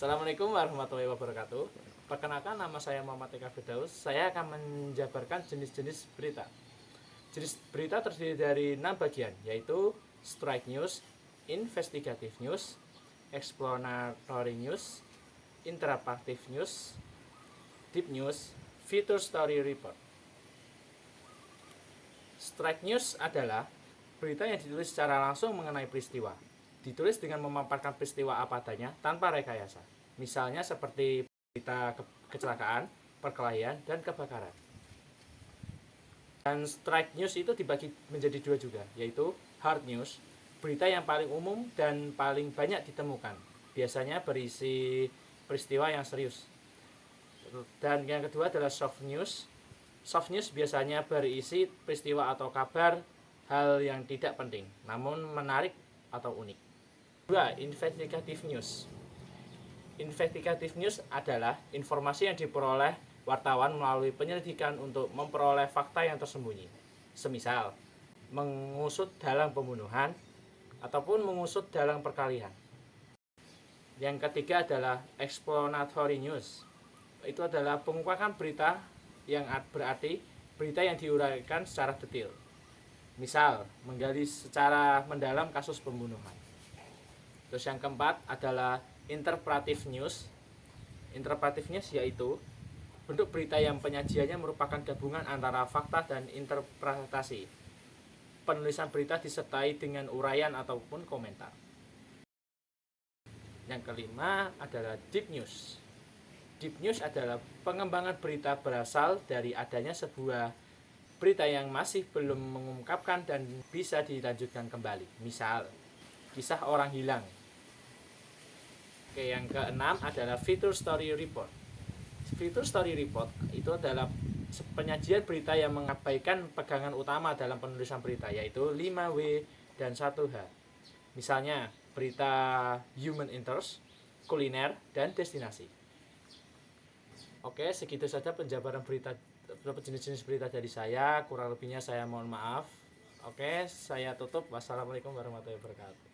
Assalamualaikum warahmatullahi wabarakatuh. Perkenalkan, nama saya Muhammad Eka Firdaus. Saya akan menjabarkan jenis-jenis berita. Jenis berita terdiri dari 6 bagian, yaitu strike news, investigative news, explanatory news, interactive news, deep news, feature story report. Strike news adalah berita yang ditulis secara langsung mengenai peristiwa. Ditulis dengan memaparkan peristiwa apa adanya tanpa rekayasa. Misalnya seperti berita kecelakaan, perkelahian, dan kebakaran. Dan strike news itu dibagi menjadi dua juga, yaitu hard news, berita yang paling umum dan paling banyak ditemukan. Biasanya berisi peristiwa yang serius. Dan yang kedua adalah soft news. Soft news biasanya berisi peristiwa atau kabar hal yang tidak penting, namun menarik atau unik. Dua, investigative news. Investigative news adalah informasi yang diperoleh wartawan melalui penyelidikan untuk memperoleh fakta yang tersembunyi. Semisal, mengusut dalam pembunuhan ataupun mengusut dalam perkalian. Yang ketiga adalah explanatory news. Itu adalah pengungkapan berita yang berarti berita yang diuraikan secara detail. Misal, menggali secara mendalam kasus pembunuhan. Terus yang keempat adalah interpretive news. Interpretive news yaitu bentuk berita yang penyajiannya merupakan gabungan antara fakta dan interpretasi. Penulisan berita disertai dengan uraian ataupun komentar. Yang kelima adalah deep news. Deep news adalah pengembangan berita berasal dari adanya sebuah berita yang masih belum mengungkapkan dan bisa dilanjutkan kembali. Misal, kisah orang hilang. Oke, yang keenam adalah feature story report. Feature story report itu adalah penyajian berita yang mengabaikan pegangan utama dalam penulisan berita, yaitu 5W dan 1H. Misalnya, berita human interest, kuliner, dan destinasi. Oke, segitu saja penjabaran berita, jenis-jenis berita dari saya. Kurang lebihnya saya mohon maaf. Oke, saya tutup. Wassalamualaikum warahmatullahi wabarakatuh.